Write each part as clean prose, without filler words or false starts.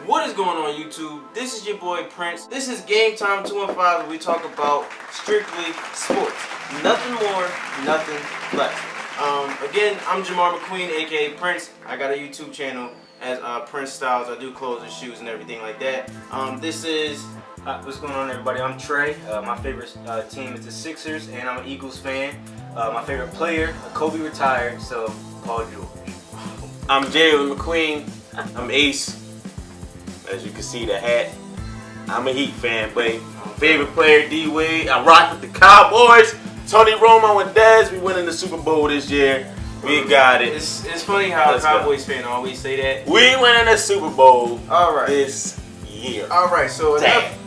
What is going on, YouTube? This is your boy Prince. This is GameTime215, where we talk about strictly sports. Nothing more, nothing less. Again, I'm Jamar McQueen, aka Prince. I got a YouTube channel as Prince Styles. I do clothes and shoes and everything like that. This is what's going on, everybody? I'm Trey. My favorite team is the Sixers, and I'm an Eagles fan. My favorite player, Kobe retired, so Paul George. I'm Jalen McQueen. I'm Ace. As you can see, the hat. I'm a Heat fan, but favorite player, Dwade. I rock with the Cowboys. Tony Romo and Dez. We winning the Super Bowl this year. We got it. It's funny how a Cowboys fan always say that. We winning the Super Bowl. All right. This year. All right. So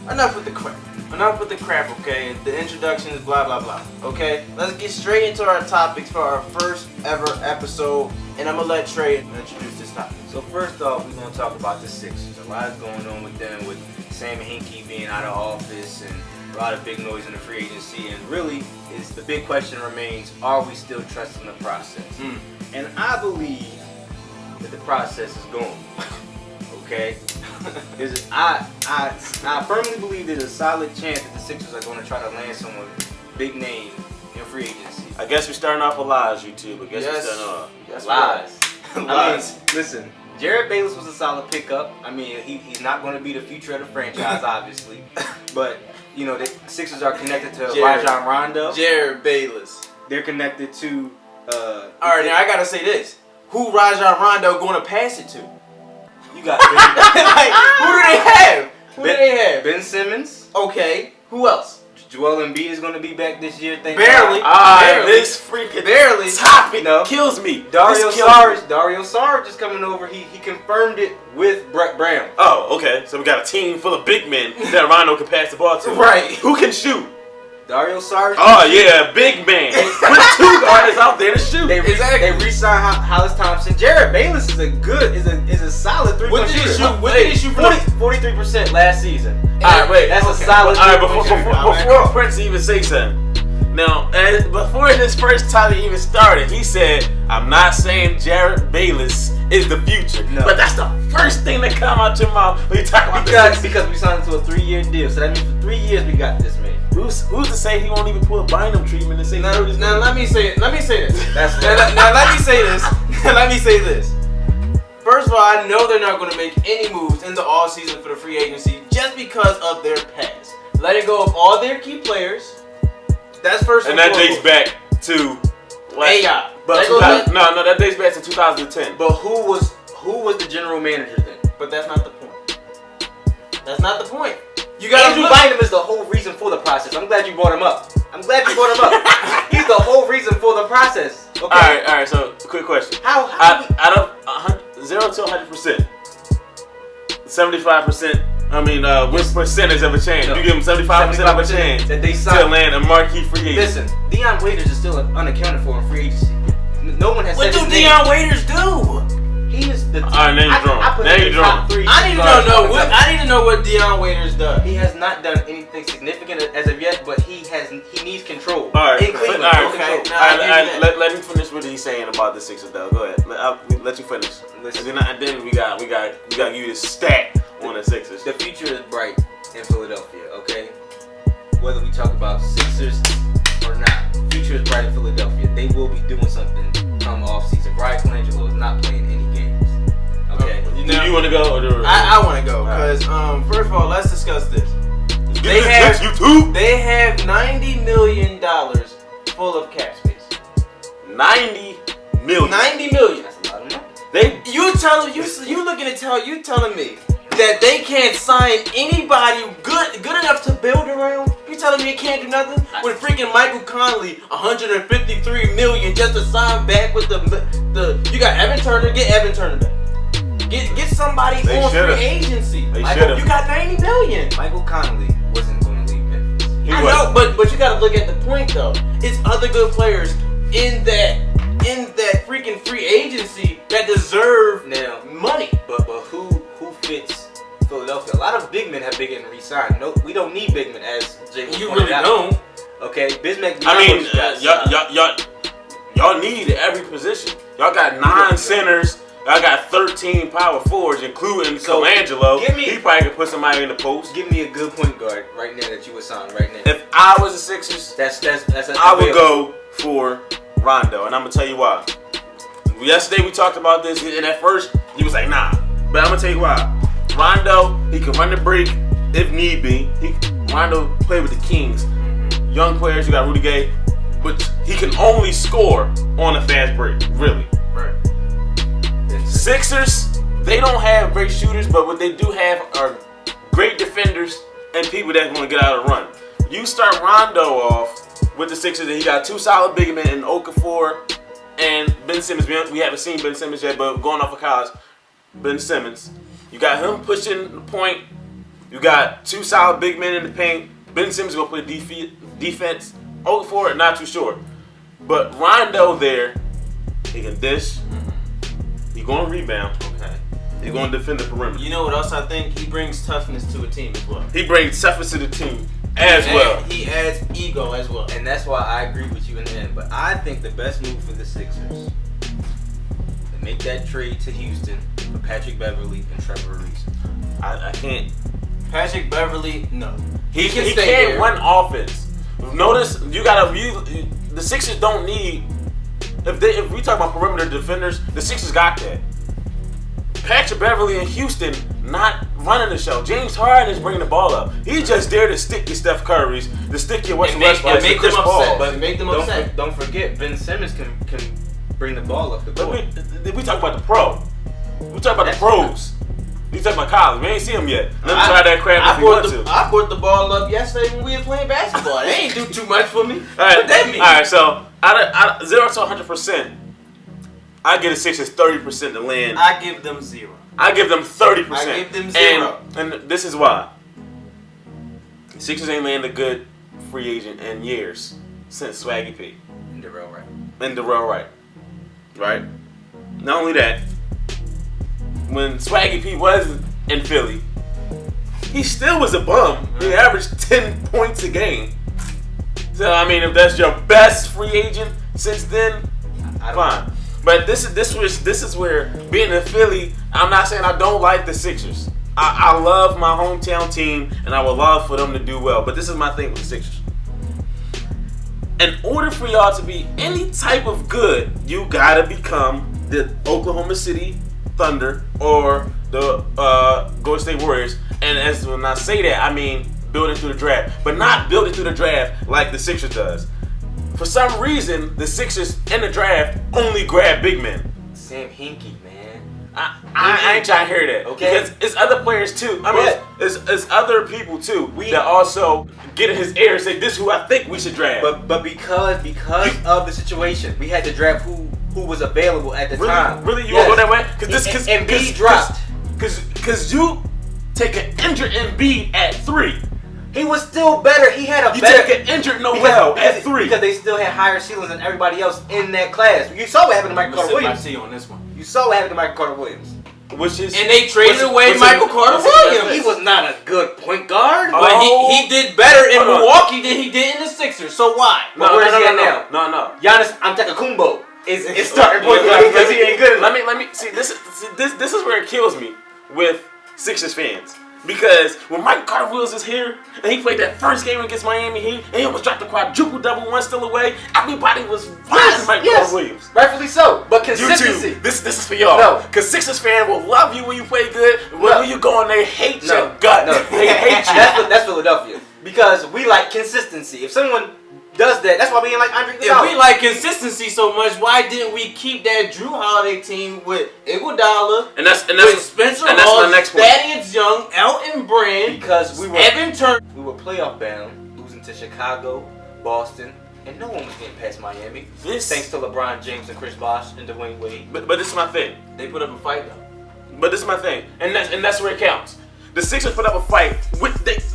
enough with the crap. Enough with the crap. Okay. The introduction is blah blah blah. Okay. Let's get straight into our topics for our first ever episode, and I'm gonna let Trey introduce this topic. So first off, we're gonna talk about the Sixers. A lot is going on with them, with Sam Hinkie being out of office, and a lot of big noise in the free agency. And really, the big question remains: are we still trusting the process? And I believe that the process is going. Okay, I firmly believe there's a solid chance that the Sixers are going to try to land someone big name in free agency. I guess we're starting off with lies, YouTube. I guess we're starting off. Yes, lies. Lies. I mean, listen, Jared Bayless was a solid pickup. I mean, he's not going to be the future of the franchise, obviously. But, you know, the Sixers are connected to Rajon Rondo. Jared Bayless. They're connected to... Alright, now I got to say this. Who Rajon Rondo going to pass it to? You got like, who do they have? Ben Simmons. Okay. Who else? Joel Embiid is going to be back this year. Barely. This freaking barely topic kills me. Dario Saric is coming over. He confirmed it with Brett Brown. Oh, okay. So we got a team full of big men that Rondo can pass the ball to. Right. Who can shoot? Dario Saric. Oh yeah, big man. Put two guards out there to shoot. They re-signed Hollis Thompson. Jared Bayless is a solid 3-point shooter. What did he shoot? 43% last season. Alright, wait. That's a solid. Alright, before Prince even say something. Now, before this first topic even started, he said, "I'm not saying Jared Bayless is the future," but that's the first thing that come out your mouth when you talk about because we signed into a 3-year deal. So that means for 3 years we got this man. Who's to say he won't even pull a Bynum treatment and say now let me say this. Let me say this. Let me say this. First of all, I know they're not going to make any moves in the off season for the free agency just because of their past. Letting go of all their key players. That's first. And that dates back to AI. But that dates back to 2010. But who was the general manager then? But that's not the point. That's not the point. Andrew Bynum is the whole reason for the process. I'm glad you brought him up. He's the whole reason for the process. Okay. All right. So, quick question. How out of 0 to 100%, 75%. I mean, what percentage of a chance? You give him 75% of a chance that they to land a marquee free agent. Listen, Dion Waiters is still unaccounted for in free agency. No one has said his name. What do Dion Waiters do? He is the. Alright, now you're drunk. Now you're drunk. I need to know what Dion Waiters does. He has not done anything significant as of yet, but he needs control. Alright, in Cleveland. Let me finish what he's saying about the Sixers, though. Go ahead. I'll let you finish. And then we got you to stat on the Sixers. The future is bright in Philadelphia. Okay, whether we talk about Sixers or not, the future is bright in Philadelphia. They will be doing something come off season. Brian Colangelo is not playing any games. Okay. Do you want to go? I want to go because first of all, let's discuss this. They have $90 million full of cap space. 90 million. 90 million. That's a lot of money. You telling me that they can't sign anybody good enough to build around? You telling me they can't do nothing with freaking Michael Conley, $153 million just to sign back with the you got Evan Turner, get Evan Turner back. Get somebody on free agency. You got $90 million. Michael Conley wasn't going to leave Memphis. I know, but you got to look at the point though. It's other good players in that freaking free agency that deserve money. But who fits Philadelphia? A lot of big men have big men re-signed. No, we don't need big men, as Jay You really don't. Okay, Bismack. I mean, y'all need every position. Y'all got 9 centers. I got 13 power forwards, including Colangelo. He probably could put somebody in the post. Give me a good point guard right now that you would sign right now. If I was the Sixers, I would go for Rondo, and I'm gonna tell you why. Yesterday we talked about this, and at first he was like, nah. But I'm gonna tell you why. Rondo, he can run the break if need be. Rondo play with the Kings. Young players, you got Rudy Gay, but he can only score on a fast break, really. Right. Sixers, they don't have great shooters, but what they do have are great defenders and people that's going to get out of the run. You start Rondo off with the Sixers, and he got 2 solid big men in Okafor and Ben Simmons. We haven't seen Ben Simmons yet, but going off of college, Ben Simmons. You got him pushing the point. You got 2 solid big men in the paint. Ben Simmons going to play defense. Okafor, not too sure. But Rondo there, he can dish. He going to rebound. Okay. He going to defend the perimeter. You know what else I think? He brings toughness to a team as well. He brings toughness to the team as well. He adds ego as well. And that's why I agree with you in the end. But I think the best move for the Sixers to make that trade to Houston for Patrick Beverly and Trevor Ariza. I can't. Patrick Beverly, no. He can't can't run offense. Notice the Sixers don't need. If we talk about perimeter defenders, the Sixers got that. Patrick Beverly in Houston not running the show. James Harden is bringing the ball up. He's just there to stick your Steph Currys, to stick your Westbrook, and make them upset. But make them upset. Don't forget, Ben Simmons can bring the ball up the court. But we talk about the pro. We talk about the pros. We talk about college. We ain't see him yet. Let me try that crap if you want to. I brought the ball up yesterday when we were playing basketball. They ain't do too much for me. All right. What that mean? All right. So out of 0 to 100%, I get the Sixers 30% to land. I give them 0. I give them 30%. I give them 0. And this is why. The Sixers ain't landed a good free agent in years since Swaggy P. And Durant Wright. And Durant Wright. Right? Not only that, when Swaggy P was in Philly, he still was a bum. He averaged 10 points a game. So, I mean, if that's your best free agent since then, fine. But this is where being in Philly, I'm not saying I don't like the Sixers. I love my hometown team, and I would love for them to do well. But this is my thing with the Sixers. In order for y'all to be any type of good, you gotta become the Oklahoma City Thunder or the Golden State Warriors. And as when I say that, I mean building through the draft, but not building through the draft like the Sixers does. For some reason, the Sixers in the draft only grab big men. Sam Hinkie, man. I ain't trying to hear that. Okay. Because it's other players too. I mean, it's other people too that also get in his ear and say, this is who I think we should draft. But because of the situation, we had to draft who was available at the time. Really? You want to go that way? Because Embiid dropped. Because you take an injured Embiid at 3. He was still better. He had a You better. take an injured Noel at 3. Because they still had higher ceilings than everybody else in that class. You saw what happened to Michael Carter Williams. on this one. You saw what happened to Michael Carter Williams. And they traded away Michael Carter Williams. He was not a good point guard. But he did better in Milwaukee than he did in the Sixers. So why? No, where's he at now? No. Giannis Antetokounmpo is starting point guard because he ain't good enough. Let me see. This is where it kills me with Sixers fans. Because when Michael Carter Williams is here and he played that first game against Miami Heat and he almost dropped the quadruple double one still away, everybody was riding Michael Carter Williams. Rightfully so. But consistency. You too. This is for y'all. No. Because Sixers fans will love you when you play good. When you go in there, hate your gut. No. They hate you. That's Philadelphia. Because we like consistency. If someone does that, that's why we ain't like Andre Iguodala. If we like consistency so much, why didn't we keep that Drew Holiday team with Iguodala, and that's with Spencer and Hall, that's my next point. Thaddeus Young, Elton Brand, because we were Evan Turner. We were playoff bound, losing to Chicago, Boston, and no one was getting past Miami. Thanks to LeBron James and Chris Bosh and Dwayne Wade. But this is my thing. They put up a fight though. But this is my thing, and that's where it counts. The Sixers put up a fight.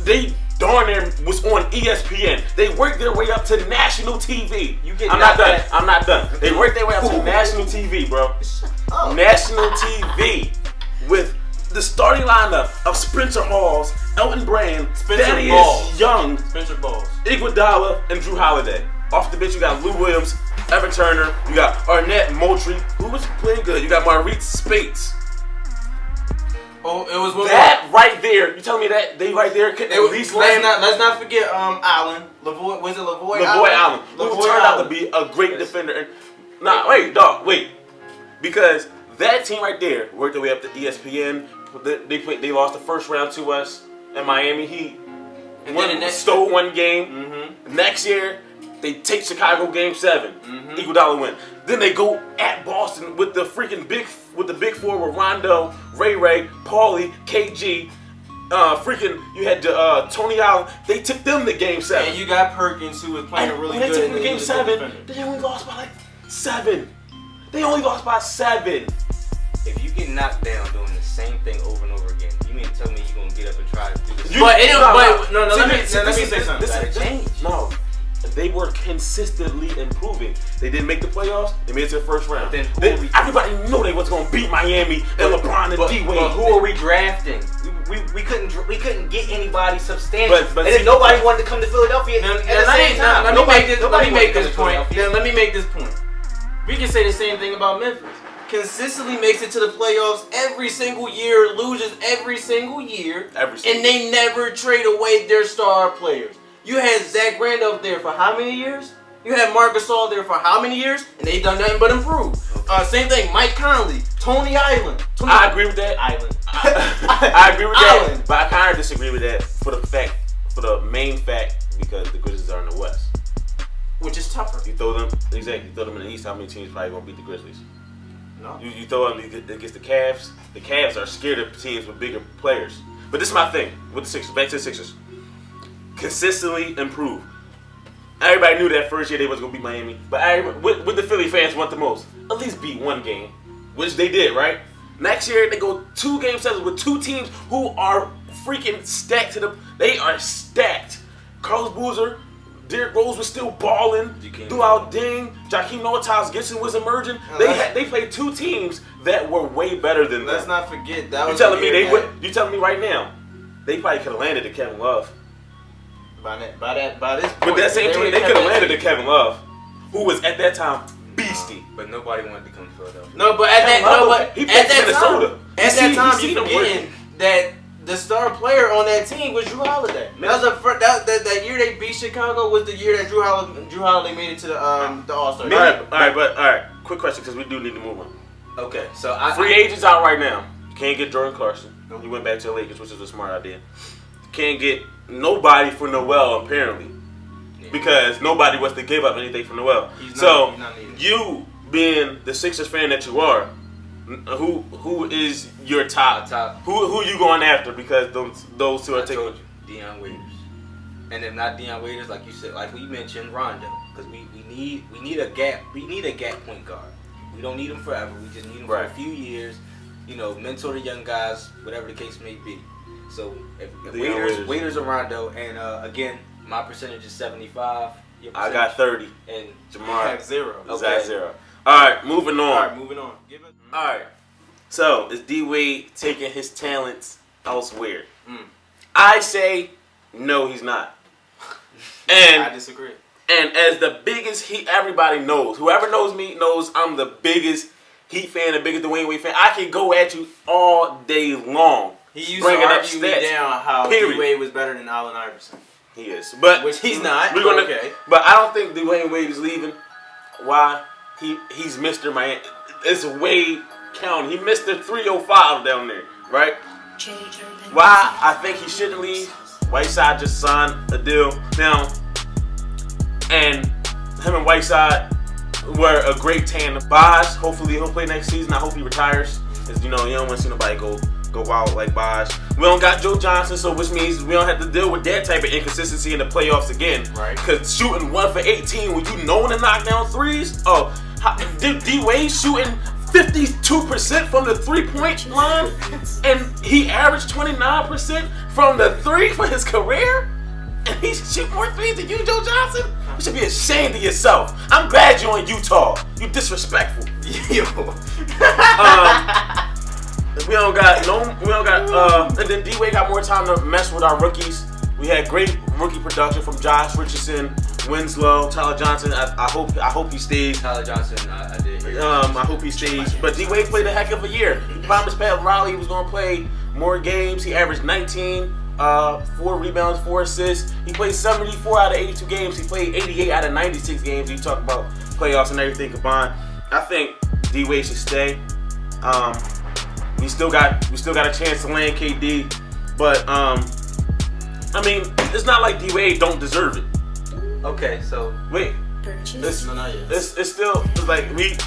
They darn near was on ESPN. They worked their way up to national TV. I'm not done. They worked their way up to national TV, bro. National TV with the starting lineup of Spencer Halls, Elton Brand, Thaddeus Young, Spencer Balls, Iguodala, and Drew Holiday. Off the bench, you got Lou Williams, Evan Turner. You got Arnett Moultrie, who was playing good. You got Maurice Spates. Oh, it was one That right there. You telling me that they right there could at least land? Let's not forget Allen. Lavoy, was it Lavoy? Lavoy Allen. Who turned out to be a great defender. Wait. Because that team right there worked their way up to ESPN. They lost the first round to us in Miami Heat. And then Stole one game. Next year, they take Chicago Game 7. Iguodala win. Then they go at Boston with the freaking big four with Rondo, Ray, Paulie, KG. You had Tony Allen. They took them to Game 7. And you got Perkins, who was playing really good. When they took them to Game 7, they only lost by like 7. They only lost by 7. If you get knocked down doing the same thing over and over again, you mean to tell me you're gonna get up and try to do this? Let me say something. No. They were consistently improving. They didn't make the playoffs. They made it to the first round. Everybody knew they was gonna beat Miami and LeBron and D-Wade. But who are we drafting? We couldn't get anybody substantial. But and then nobody wanted to come to Philadelphia at the same time. Let me make this point. We can say the same thing about Memphis. Consistently makes it to the playoffs every single year, loses every single year, and they never trade away their star players. You had Zach Randolph there for how many years? You had Marc Gasol there for how many years? And they've done nothing but improve. Same thing, Mike Conley, Tony Island. I agree with that. I agree with that, but I kind of disagree with that for the main fact, because the Grizzlies are in the West, which is tougher. You throw them in the East. How many teams probably gonna beat the Grizzlies? No. You throw them against the Cavs. The Cavs are scared of teams with bigger players. But this is my thing with the Sixers. Back to the Sixers. Consistently improve. Everybody knew that first year they was gonna beat Miami, but what the Philly fans want the most? At least beat one game, which they did, right? Next year they go 2 Game 7s with 2 teams who are freaking stacked They are stacked. Carlos Boozer, Derrick Rose was still balling throughout Ding. Jakeem Noah, Tyus Gibson was emerging. They played 2 teams that were way better than them. Let's not forget that. You telling me they would? You telling me right now they probably could have landed at Kevin Love. By this point, with that same team, they could have landed to Kevon Love, who was at that time beastie. But nobody wanted to come to Philadelphia. No, but at that time, you forgetting that the star player on that team was Drew Holiday. That year they beat Chicago was the year that Drew Holiday made it to the All-Star. All right. Quick question, because we do need to move on. Okay, so free agents out right now. You can't get Jordan Clarkson. He went back to the Lakers, which is a smart idea. You can't get nobody for Noel, apparently, because nobody wants to give up anything for Noel. So you, being the Sixers fan that you are, who is your top? Who you going after? Because those 2 are taking. I told you, Deion Waiters, and if not Deion Waiters, like you said, like we mentioned, Rondo, because we need a gap. We need a gap point guard. We don't need him forever. We just need him for a few years. Mentor the young guys, whatever the case may be. So if Waiters or Rondo, and again, my percentage is 75. I got 30, and Jamar has 0. Got 0. All right, moving on. All right. So is D-Wade taking his talents elsewhere? I say no, he's not. And I disagree. And as the biggest everybody knows. Whoever knows me knows I'm the biggest Heat fan, the biggest Dwayne Wade fan. I can go at you all day long. He used to argue me down how D-Wade was better than Allen Iverson. He is, but which he's not. Okay, but I don't think Dwayne Wade is leaving. Why? He's Mr. Miami. It's Wade County. He Mr. 305 down there, right? Why? I think he shouldn't leave. Whiteside just signed a deal now, and him and Whiteside were a great tandem. Bosh, hopefully he'll play next season. I hope he retires, because you don't want to see nobody go wild like Bosh. We don't got Joe Johnson, so which means we don't have to deal with that type of inconsistency in the playoffs again. Right. Because shooting 1 for 18 when you know to knock down threes. Oh, D-Wade shooting 52% from the 3-point line, and he averaged 29% from the 3 for his career, and he's shooting more threes than you, Joe Johnson. You should be ashamed of yourself. I'm glad you're in Utah. You disrespectful. Yo. And then D-Wade got more time to mess with our rookies. We had great rookie production from Josh Richardson, Winslow, Tyler Johnson. I hope he stays. Tyler Johnson, I did hear. I hope he stays. But D-Wade played a heck of a year. He promised Pat Riley he was going to play more games. He averaged 19, 4 rebounds, 4 assists. He played 74 out of 82 games. He played 88 out of 96 games. You talk about playoffs and everything combined. I think D-Wade should stay. We still got a chance to land KD, but I mean, it's not like D-Wade don't deserve it. Okay, so Wait, it's still like we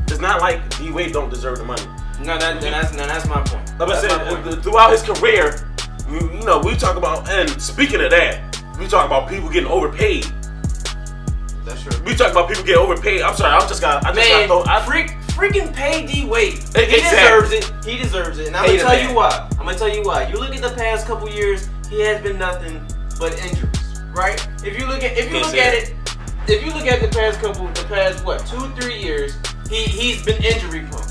it's not like D-Wade don't deserve the money. No, that's my point. Like I said, throughout his career, we talk about, and speaking of that, we talk about people getting overpaid. That's true. We talk about people getting overpaid. I'm sorry, Freaking pay D-Wade. Exactly. Deserves it. He deserves it. And I'm gonna tell you why. You look at the past couple years, he has been nothing but injuries, right? If you look at the past 2-3 years, he's been injury prone.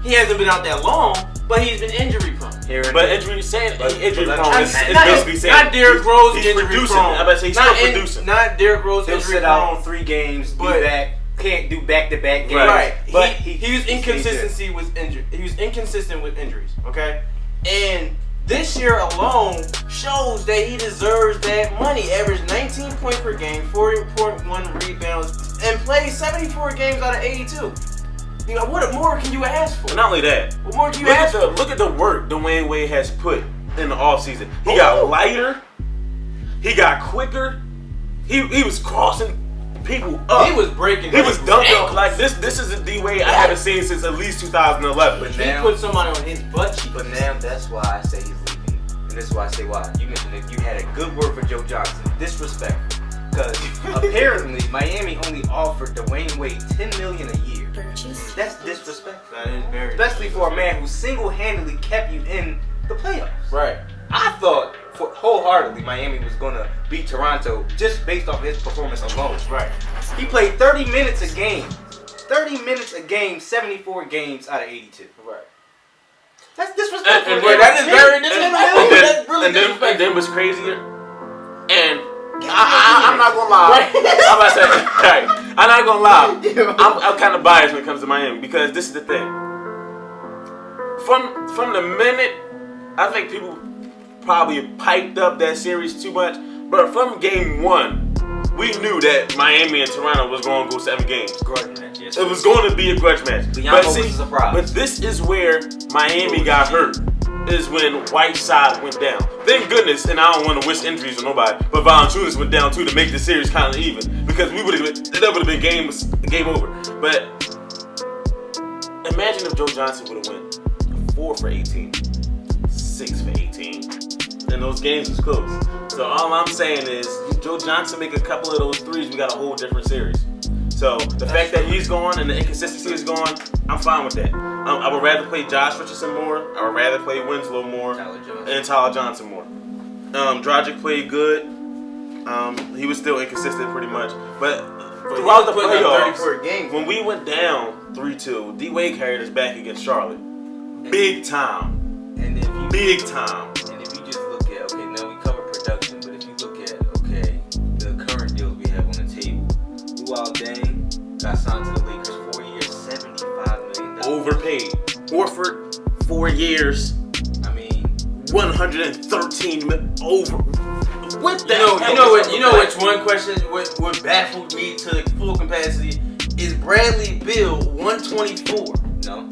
He hasn't been out that long, but he's been injury prone. But injury prone is basically saying not Derrick Rose he's injury producing. prone. I bet he's still producing. Not Derrick Rose he'll injury sit prone. out 3 games, be but back. Can't do back-to-back games. Right. But he was inconsistency with injury. He was inconsistent with injuries. Okay, and this year alone shows that he deserves that money. Averaged 19 points per game, 40.1 rebounds, and played 74 games out of 82. What more can you ask for? And not only that, What more can you ask for? Look at the work Dwayne Wade has put in the offseason. He got lighter. He got quicker. He was crossing people up. He was breaking. He was dunking. Like this is a D-Wade I haven't seen since at least 2011. But He now, put somebody on his butt cheeks. But now that's why I say he's leaving. And this is why I say why. You mentioned that you had a good word for Joe Johnson. Disrespectful. Because apparently Miami only offered Dwayne Wade $10 million a year. That's disrespectful. That is very Especially for a man who single-handedly kept you in the playoffs. right. I thought wholeheartedly Miami was going to beat Toronto just based off his performance alone. Right. He played 30 minutes a game. 30 minutes a game, 74 games out of 82. Right. That's disrespectful. That is very disrespectful. That's really disrespectful. And then what's crazier? And I'm not gonna lie. I'm about to say, right, I'm not gonna lie. I'm kind of biased when it comes to Miami because this is the thing. From the minute, I think people probably piped up that series too much, but from game 1, we knew that Miami and Toronto was going to go 7 games. Grudge match, yes. It was going to be a grudge match. But this is where Miami got hurt. Is when Whiteside went down. Thank goodness, and I don't want to wish injuries on nobody, but Valanciunas went down too to make the series kind of even because that would have been game over. But imagine if Joe Johnson would have went 4 for 18, 6 for 18, and those games was close. So all I'm saying is, Joe Johnson make a couple of those threes, we got a whole different series. So the fact that he's gone and the inconsistency is gone, I'm fine with that. I would rather play Josh Richardson more. I would rather play Winslow more and Tyler Johnson more. Dragic played good. He was still inconsistent pretty much. But throughout the playoffs, when we went down 3-2, D-Wade carried us back against Charlotte. Big time. Big time. And if you just look at, okay, now we cover production, but if you look at, okay, the current deals we have on the table, Dwade got signed to the Lakers 4 years, $75 million. Overpaid. Horford, 4 years. I mean, 113 over. What the You know which one question what baffled me to the full capacity is Bradley Beal 124. No.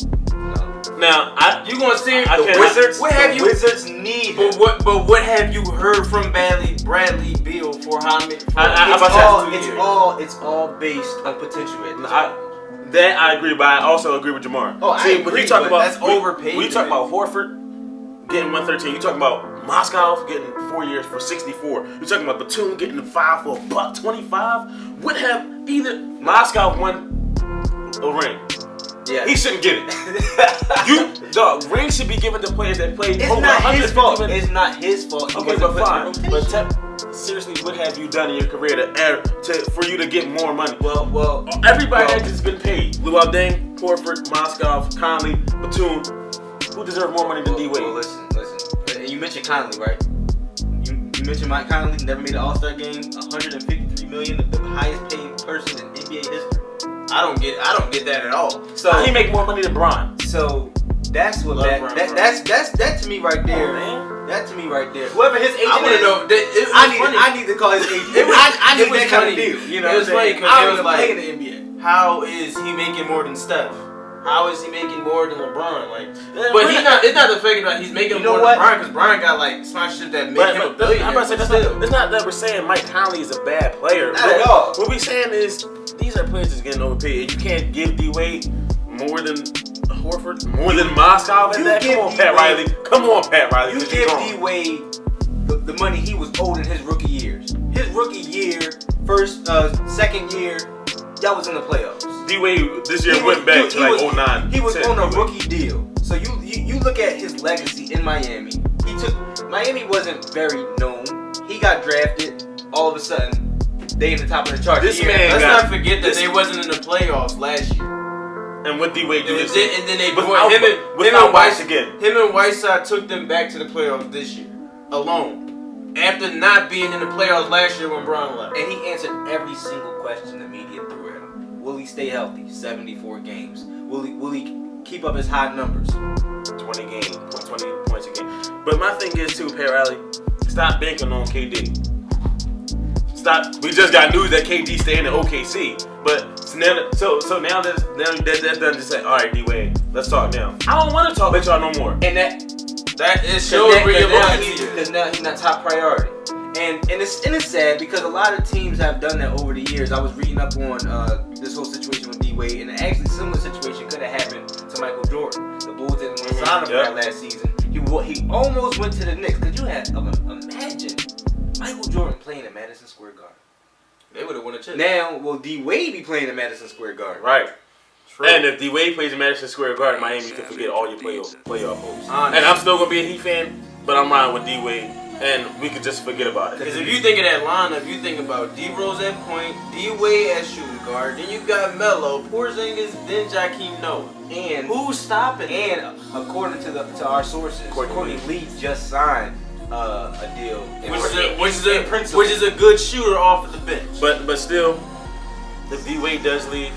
Now You gonna see the Wizards? What have you? Wizards need. But what have you heard from Bradley Beal for how many? It's all based on potential. That I agree, but I also agree with Jamar. I agree, when you talk about that's overpaid. When you talk about Horford getting 113, you talking about Moscow getting 4 years for 64. You're talking about Batum getting 5 for $125. Would have either Moscow won a ring. Yeah, he shouldn't get it. The ring should be given to players that played. It's not his fault. It's not his fault. Okay, but fine. But seriously, what have you done in your career for you to get more money? Well, everybody has just been paid. Luol Deng, Horford, Moscow, Conley, Batum. Who deserve more money than D-Wade? Well, listen. You mentioned Conley, right? You You mentioned Mike Conley never made an All-Star game. $153 million, the highest paid person in NBA history. I don't get that at all. So he make more money than Bron. So that's what that to me right there. Man. That to me right there. Whoever his agent I want to know. I need to call his agent. I need that kind of deal. You know, it was funny because I it was was like, playing the NBA. how is he making more than Steph? How is he making more than LeBron? Like, but he's not. It's not the fact that he's making more than LeBron because Brian got like sponsorship that make him a billionaire. I'm about to say it's not that we're saying Mike Conley is a bad player. Not at all. What we're saying is these are players that's getting overpaid. You can't give D-Wade more than Horford, more than Moscow and that. Come on, Pat Riley. Come on, Pat Riley. You give D-Wade the money he was owed in his rookie years. His rookie year, second year, y'all was in the playoffs. D-Wade this year went back to like 09. He was on a rookie deal. So you look at his legacy in Miami. Miami wasn't very known. He got drafted. All of a sudden, they in the top of the chart. Let's not forget that they wasn't in the playoffs last year. And what D-Wade did And then they without him and Whiteside took them back to the playoffs this year alone. After not being in the playoffs last year when Bron left. And he answered every single question the media threw at him. Will he stay healthy? 74 games. Will he keep up his high numbers? 20 points a game. But my thing is too, Pat Riley, stop banking on KD. Stop. We just got news that KD staying in OKC. But so now that's done. Just say, all right, D-Wade, let's talk now. I don't want to talk with y'all no more. And that is shows where your loyalty is. Because now he's not top priority. And it's sad because a lot of teams have done that over the years. I was reading up on this whole situation with D-Wade, and actually similar situation could have happened to Michael Jordan. The Bulls didn't want to sign him for that last season. He almost went to the Knicks. Could you have imagine Michael Jordan playing at Madison Square Garden? They would have won a chip. Now, will D-Wade be playing at Madison Square Garden? Right. True. And if D-Wade plays in Madison Square Garden, Miami can forget all your playoff hopes. And I'm still going to be a Heat fan, but I'm riding with D-Wade, and we could just forget about it. Because if you think of that lineup, you think about D-Rose at point, D-Wade at shooting guard, then you got Melo, Porzingis, then Jakeem Noah. And who's stopping him? And according to our sources, Courtney Lee just signed a deal, which is a good shooter off of the bench. But still, if D-Wade does leave,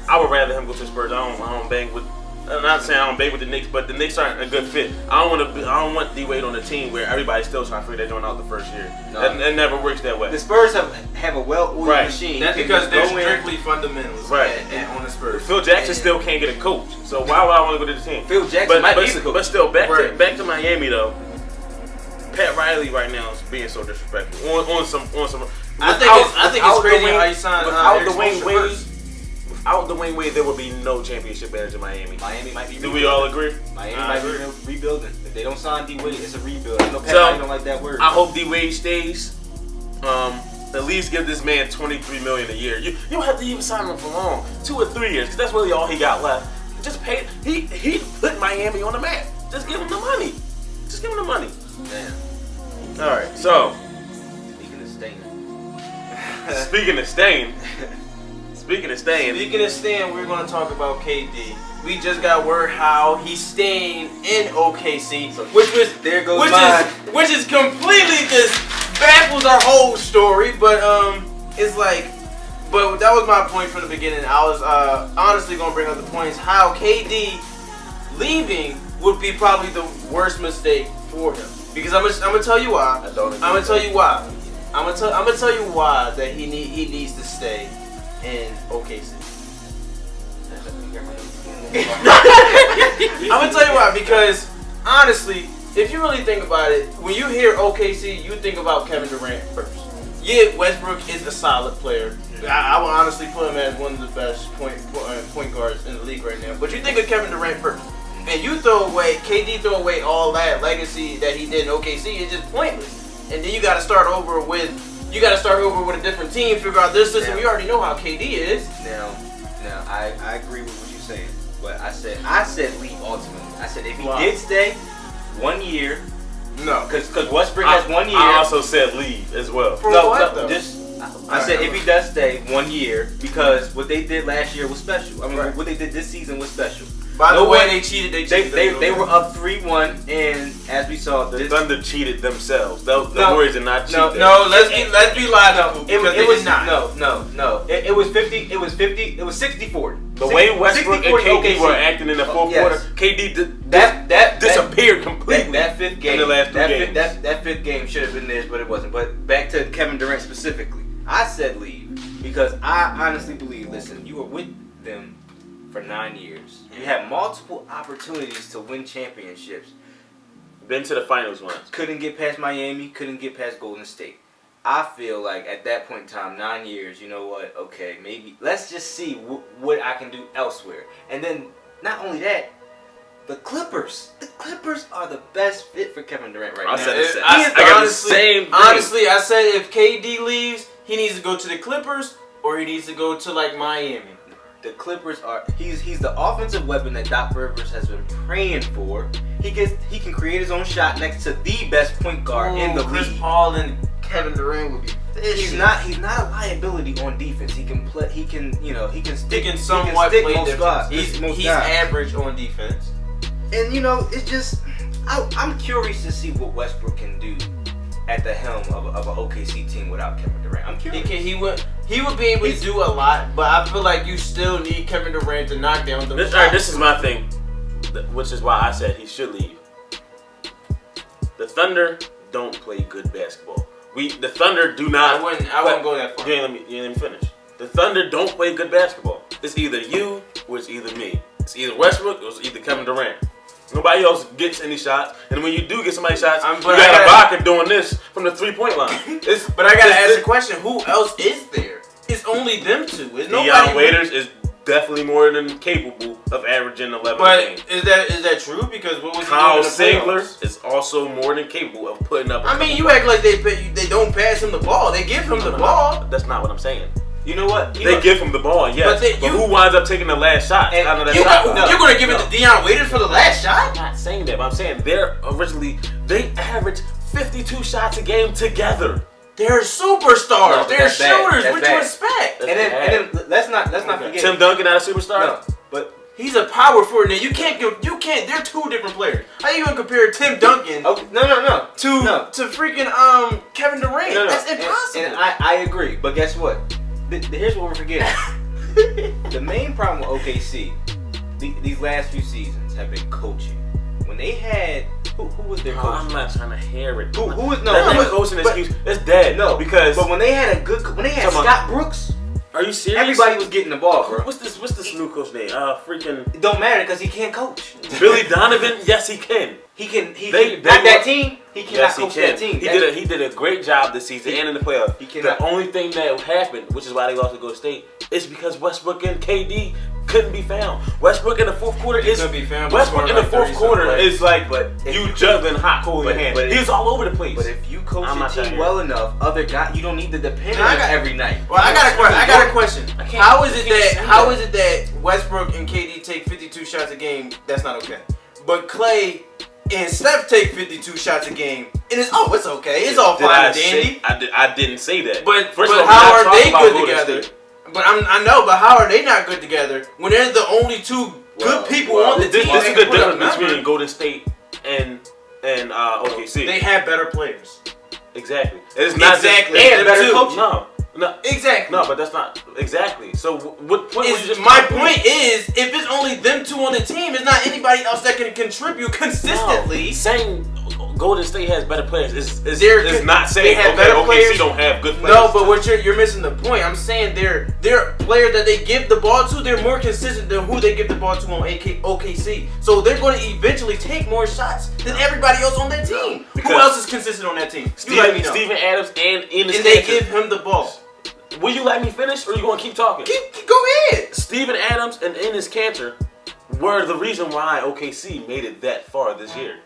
I would rather him go to the Spurs. I don't bang with. I'm not saying I don't bang with the Knicks, but the Knicks aren't a good fit. I don't want D-Wade on a team where everybody's still trying to figure that joint out the first year. No. It never works that way. The Spurs have a well-oiled machine. That's because they're strictly fundamentals. Right. On the Spurs. Phil Jackson still can't get a coach, so why would I want to go to the team? Phil Jackson might be the coach. But still, back to Miami though. Pat Riley right now is being so disrespectful. On some. I think it's crazy how he signed Without Dwayne Wade, there would be no championship manager in Miami. Miami might be. Do we all agree? Miami might be rebuilding. If they don't sign D-Wade, it's a rebuild. I know Pat Riley don't like that word. I hope D-Wade stays. At least give this man $23 million a year. You don't have to even sign him for long, 2 or 3 years, because that's really all he got left. Just pay. He put Miami on the map. Just give him the money. Damn. All right. So speaking of staying. Speaking of staying, we're going to talk about KD. We just got word how he's staying in OKC, which is completely just baffles our whole story. But but that was my point from the beginning. I was honestly going to bring up the points how KD leaving would be probably the worst mistake for him, because I'm gonna tell you why. I'm gonna tell you why that he needs to stay in OKC. I'm gonna tell you why, because honestly, if you really think about it, when you hear OKC, you think about Kevin Durant first. Yeah, Westbrook is a solid player. I would honestly put him as one of the best point guards in the league right now. But you think of Kevin Durant first, and you KD throw away all that legacy that he did in OKC. It's just pointless. And then you got to start over with a different team, figure out their system. You already know how KD is. Now, I agree with what you're saying, but I said leave ultimately. I said if he did stay 1 year, no, because Westbrook has 1 year. I also said leave as well. I said if he does stay 1 year, because what they did last year was special. I mean, what they did this season was special. By the way, they cheated. They were up 3-1, and as we saw, The Thunder cheated themselves. The No. Warriors did not cheat. them. No, let's be logical. It Because they was did not. no. It was 50. It was 50. It was 60-40. The way Westbrook and 60-40 KD were OKC. acting in the fourth Yes. quarter, KD That disappeared completely. That fifth game, in the last two games. that fifth game should have been theirs, but it wasn't. But back to Kevin Durant specifically, I said leave because I honestly believe. Listen, you were with them for 9 years. You had multiple opportunities to win championships. Been to the finals once. Couldn't get past Miami. Couldn't get past Golden State. I feel like at that point in time, 9 years. You know what? Okay, maybe let's just see what I can do elsewhere. And then not only that. The Clippers are the best fit for Kevin Durant right now. I said the same. I got the same thing. Honestly, I said if KD leaves, he needs to go to the Clippers or he needs to go to like Miami. The Clippers are he's the offensive weapon that Doc Rivers has been praying for. He can create his own shot next to the best point guard in the Chris league. Paul and Kevin Durant would be fishy. He's not a liability on defense. He can play. He can stick. He can somewhat stick play most defense. guys. He's most guys. average on defense. And it's just I'm curious to see what Westbrook can do at the helm of an OKC team without Kevin Durant. I'm curious. He would be able to do a lot, but I feel like you still need Kevin Durant to knock down the. This is my thing, which is why I said he should leave. The Thunder don't play good basketball. The Thunder do not. I wouldn't go that far. You didn't let me finish. The Thunder don't play good basketball. It's either you or it's either me. It's either Westbrook or it's either Kevin Durant. Nobody else gets any shots, and when you do get somebody shots, you got Ibaka doing this from the 3-point line. But I gotta ask the question: who else is there? It's only them two. It's Deion Waiters is definitely more than capable of averaging 11 games. But is that true? Because what was Kyle he doing in the playoffs? Singler is also more than capable of putting up. I mean, you act like they don't pass him the ball. They give him the ball. That's not what I'm saying. You know what? They give him the ball, yes. But who winds up taking the last shot? You're going to give it to Deion Waiters for the last shot? I'm not saying that, but I'm saying they average 52 shots a game together. They're superstars. No, They're shooters. That's What bad. you expect? And then let's not forget Tim Duncan not a superstar. No, but he's a power forward. Now you can't. They're two different players. How you gonna compare Tim Duncan? no. To freaking Kevin Durant? No. That's impossible. And I agree, but guess what? Here's what we're forgetting. The main problem with OKC these last few seasons have been coaching. When they had who was their coach? I'm not trying to hear it. Who was that coaching excuse? It's dead. No, because when they had Scott Brooks, are you serious? everybody was getting the ball, bro. What's this new coach name? Freaking. It don't matter because he can't coach. Billy Donovan? Yes, he can. He can. They that team. He cannot yes, coach he can. that team. He did a great job this season and in the playoffs. He cannot. The only thing that happened, which is why they lost to Golden State, is because Westbrook and KD couldn't be found. Westbrook in the fourth quarter is Westbrook in the fourth quarter is like, but you juggling hot cold in your hand. He's all over the place. But if you coach your team well enough, other guys, you don't need to depend on every night. Well, I got a question. How is it that Westbrook and KD take 52 shots a game? That's not okay. But Clay and Steph take 52 shots a game, and it's okay. It's all fine and dandy. I didn't say that. But first of all, how are they good together? But I know, but how are they not good together when they're the only two good people on the team? This is the difference between Golden State and OKC. They have better players. Exactly. It's not exactly. They have better coaching. No. Exactly. No, but that's not exactly. So what point was you just? My point is, if it's only them two on the team, it's not anybody else that can contribute consistently. No, saying Golden State has better players is not saying they have better OKC players. Don't have good players. No, but what you're missing the point. I'm saying they're players that they give the ball to. They're more consistent than who they give the ball to on OKC. So they're going to eventually take more shots than everybody else on that team. Who else is consistent on that team? Steven Adams and Enes Kanter. And they give him the ball. Will you let me finish, or are you going to keep talking? Go ahead. Steven Adams and Enes Kanter were the reason why OKC made it that far this year.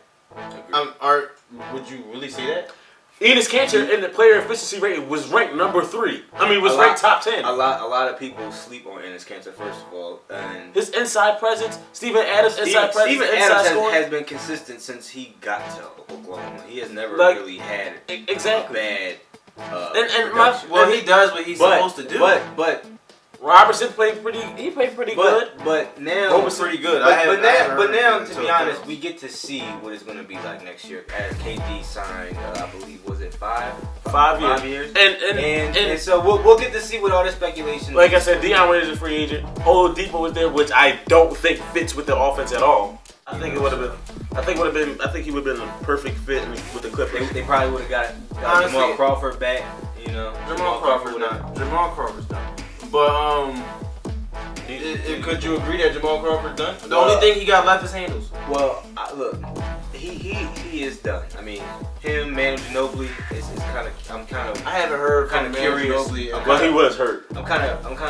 Would you really say that? Enes Kanter in the player efficiency rating was ranked number 3. I mean, ranked top 10. A lot of people sleep on Enes Kanter, first of all. And his inside presence, Steven Adams' inside presence, Steven Adams has been consistent since he got to Oklahoma. He has never really had exactly bad. He does what he's supposed to do. But Robertson played pretty. He played pretty good. But now Robertson pretty good. But now, to be honest, we get to see what it's going to be like next year. As KD signed, I believe, was it 5 years? And so we'll get to see what all the speculation. Like I said, Deion Waiters is a free agent. Oladipo was there, which I don't think fits with the offense at all. I think he would have been a perfect fit with the Clippers. They probably would have got Jamal Crawford back. You know, Jamal Crawford's done. But could you agree that Jamal Crawford's done? The only thing he got left is handles. Well, look, he is done. I mean, him, Manu Ginobili is kind of. I haven't heard kind of curious. Well, he was hurt. I'm kind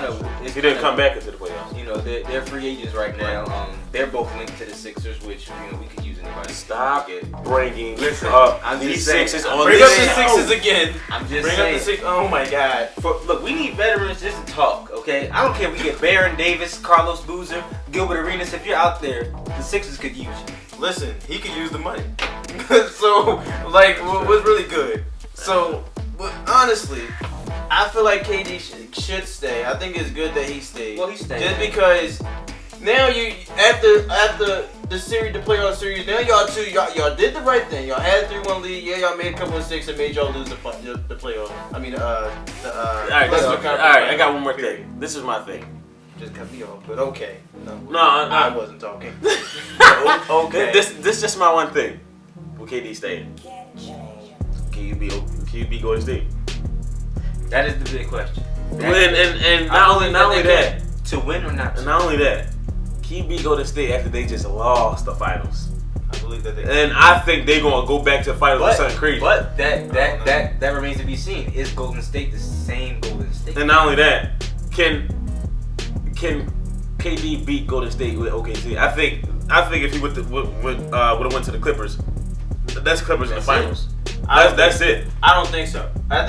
of. He didn't come back into the playoffs. You know, they're free agents right now. They're both linked to the Sixers, which we could use anybody. Stop bringing up these Sixers on Bring this up the show. Sixers again. I'm just Bring saying. up the Sixers. Oh my God. Look, we need veterans just to talk, okay? I don't care if we get Baron Davis, Carlos Boozer, Gilbert Arenas. If you're out there, the Sixers could use you. Listen, he could use the money. So, like, what's really good. So, honestly, I feel like KD should stay. I think it's good that he stays. Well, he's staying. Just because now you after the series, the playoff series, now y'all did the right thing. Y'all had a 3-1 lead. Yeah, y'all made a couple of sticks and made y'all lose the playoff. I mean, All right, I got one more thing. This is my thing. Just cut me off, but okay. No, I wasn't talking. Okay. This just my one thing. Will KD stay? Can you be Golden State? That is the big question. And not only that, to win or not. And not only that, can you beat Golden State after they just lost the finals? I believe that they. And I think they're gonna go back to the finals with something crazy. But that remains to be seen. Is Golden State the same Golden State? And not only that, can KD beat Golden State with OKC? I think if he would have went to the Clippers, that's Clippers in the finals. That's it. I don't think so. I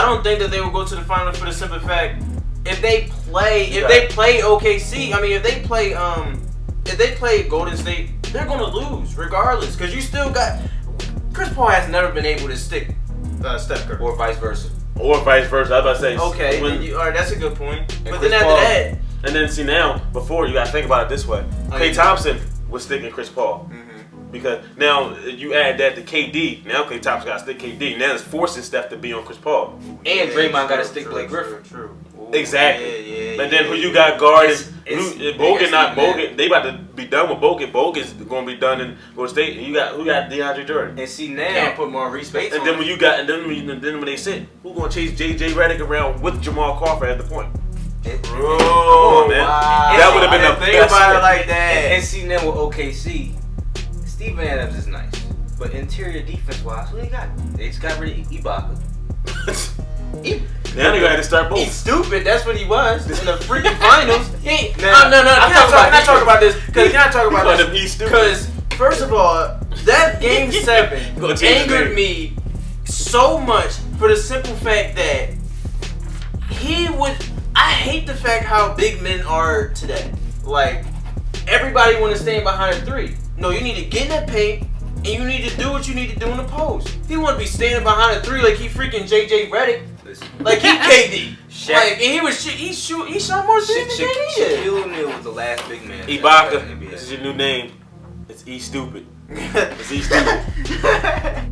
don't think that they will go to the finals for the simple fact if they play OKC. I mean, if they play Golden State, they're gonna lose regardless. Because you still got Chris Paul has never been able to stick Steph Curry or vice versa. I was about to say. Okay, all right, that's a good point. But Chris then after Paul, that, and then see now, before you gotta think about it this way: Klay Thompson was sticking Chris Paul. Because now you add that to KD. Now Klay Thompson got to stick KD. Now it's forcing Steph to be on Chris Paul. And Draymond got to stick Blake Griffin. True. Exactly. And then who you got guarding? Bogut. They about to be done with Bogut. Bogut's going to be done in Golden State. And who got DeAndre Jordan? And see now, can't put more respect. And then when they sit, who going to chase JJ Redick around with Jamal Crawford at the point? Come on, man. Wow. That would have been the think best about it like that. And see now with OKC, Steven Adams is nice, but interior defense wise, what they got? They just got rid of Ibaka. Now they got to start both. He's stupid. That's what he was in the freaking finals. Can I talk about this? Because first of all, that game 7 angered me so much for the simple fact that I hate the fact how big men are today. Like everybody want to stand behind a 3. No, you need to get in that paint and you need to do what you need to do in the post. He want to be standing behind a 3 like he freaking JJ Redick. Like he KD. Like and he shot more threes than KD did. Shaquille O'Neal was the last big man. Ibaka, this is your new name. It's E Stupid. It's E Stupid.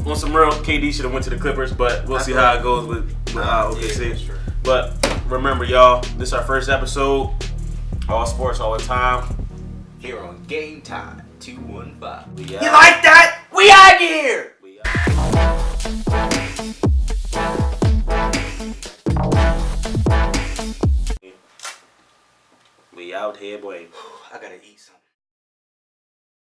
On some real, KD should have went to the Clippers, but we'll see how it goes with OKC. Yeah, but remember, y'all, this is our first episode. All sports, all the time. Here on GameTime215. You like that? We out here. We out here, boy. I gotta eat something.